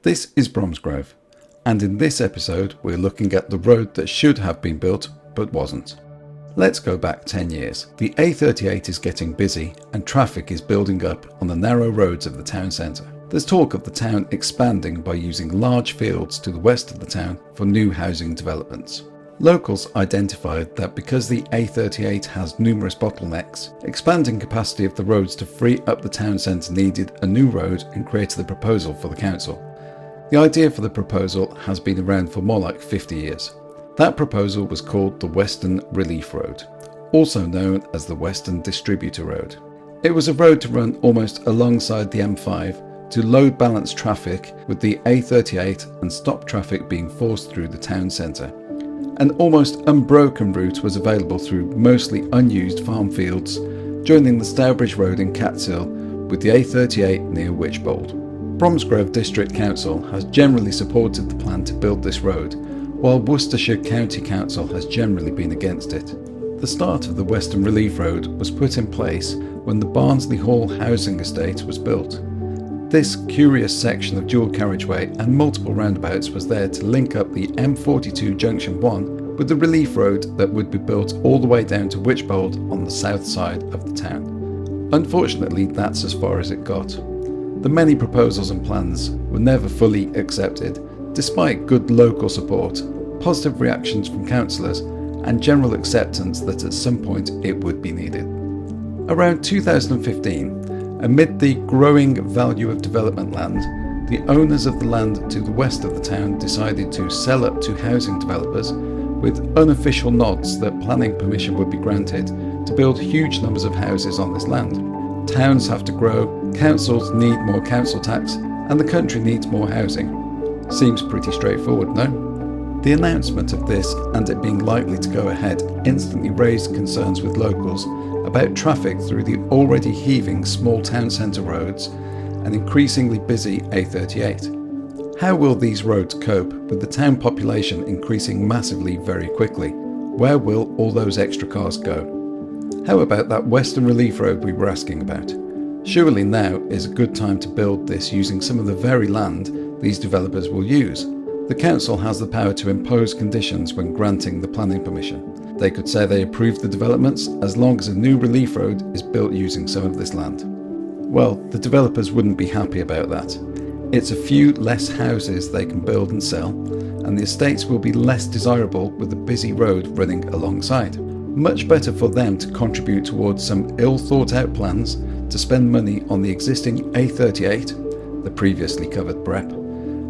This is Bromsgrove, and in this episode we're looking at the road that should have been built but wasn't. Let's go back 10 years. The A38 is getting busy and traffic is building up on the narrow roads of the town centre. There's talk of the town expanding by using large fields to the west of the town for new housing developments. Locals identified that because the A38 has numerous bottlenecks, expanding capacity of the roads to free up the town centre needed a new road and created the proposal for the council. The idea for the proposal has been around for more like 50 years. That proposal was called the Western Refief Road, also known as the Western Distributor Road. It was a road to run almost alongside the M5 to load balance traffic with the A38 and stop traffic being forced through the town centre. An almost unbroken route was available through mostly unused farm fields, joining the Stourbridge Road in Catshill with the A38 near Wychbold. Bromsgrove District Council has generally supported the plan to build this road, while Worcestershire County Council has generally been against it. The start of the Western Refief Road was put in place when the Barnsley Hall housing estate was built. This curious section of dual carriageway and multiple roundabouts was there to link up the M42 Junction 1 with the Refief Road that would be built all the way down to Wychbold on the south side of the town. Unfortunately, that's as far as it got. The many proposals and plans were never fully accepted, despite good local support, positive reactions from councillors, and general acceptance that at some point it would be needed. Around 2015, amid the growing value of development land, the owners of the land to the west of the town decided to sell up to housing developers with unofficial nods that planning permission would be granted to build huge numbers of houses on this land. Towns have to grow, councils need more council tax, and the country needs more housing. Seems pretty straightforward, no? The announcement of this and it being likely to go ahead instantly raised concerns with locals about traffic through the already heaving small town centre roads and increasingly busy A38. How will these roads cope with the town population increasing massively very quickly? Where will all those extra cars go? How about that Western Refief Road we were asking about? Surely now is a good time to build this using some of the very land these developers will use. The council has the power to impose conditions when granting the planning permission. They could say they approve the developments as long as a new Refief Road is built using some of this land. Well, the developers wouldn't be happy about that. It's a few less houses they can build and sell, and the estates will be less desirable with a busy road running alongside. Much better for them to contribute towards some ill-thought-out plans to spend money on the existing A38, the previously covered BREP,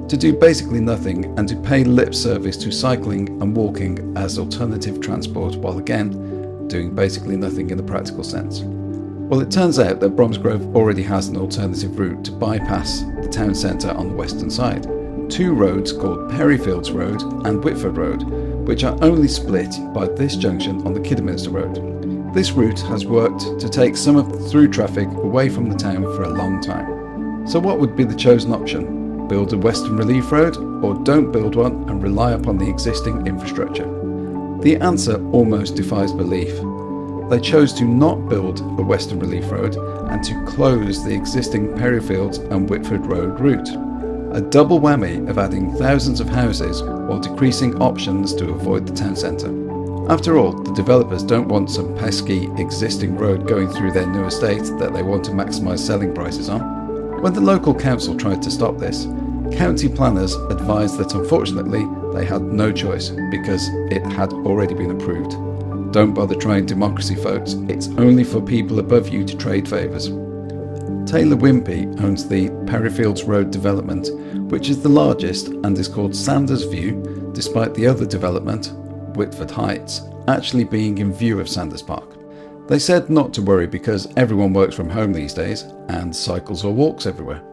to do basically nothing and to pay lip service to cycling and walking as alternative transport while again doing basically nothing in the practical sense. Well, it turns out that Bromsgrove already has an alternative route to bypass the town centre on the western side. Two roads called Perryfields Road and Whitford Road, which are only split by this junction on the Kidderminster Road. This route has worked to take some of the through traffic away from the town for a long time. So what would be the chosen option? Build a Western Refief Road or don't build one and rely upon the existing infrastructure? The answer almost defies belief. They chose to not build a Western Refief Road and to close the existing Perryfields and Whitford Road route. A double whammy of adding thousands of houses while decreasing options to avoid the town centre. After all, the developers don't want some pesky existing road going through their new estate that they want to maximise selling prices on. When the local council tried to stop this, county planners advised that unfortunately they had no choice because it had already been approved. Don't bother trying democracy, folks, it's only for people above you to trade favours. Taylor Wimpey owns the Perryfields Road development, which is the largest and is called Sanders View, despite the other development, Whitford Heights, actually being in view of Sanders Park. They said not to worry because everyone works from home these days and cycles or walks everywhere.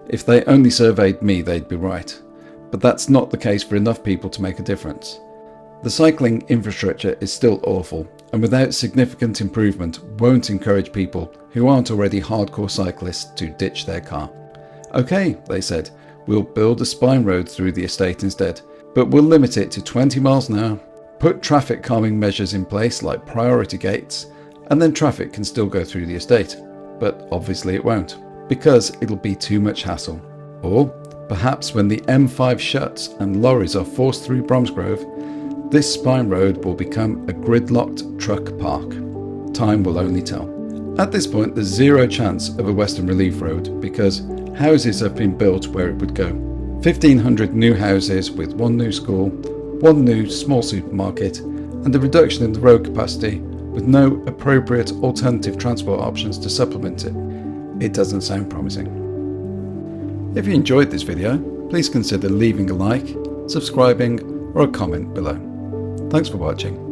If they only surveyed me, they'd be right. But that's not the case for enough people to make a difference. The cycling infrastructure is still awful, and without significant improvement won't encourage people who aren't already hardcore cyclists to ditch their car. Okay, they said, we'll build a spine road through the estate instead, but we'll limit it to 20 miles an hour, put traffic calming measures in place like priority gates, and then traffic can still go through the estate. But obviously it won't, because it'll be too much hassle. Or Perhaps when the M5 shuts and lorries are forced through Bromsgrove, this spine road will become a gridlocked truck park. Time will only tell. At this point, there's zero chance of a Western Refief road because houses have been built where it would go. 1,500 new houses with one new school, one new small supermarket, and a reduction in the road capacity with no appropriate alternative transport options to supplement it. It doesn't sound promising. If you enjoyed this video, please consider leaving a like, subscribing, or a comment below. Thanks for watching.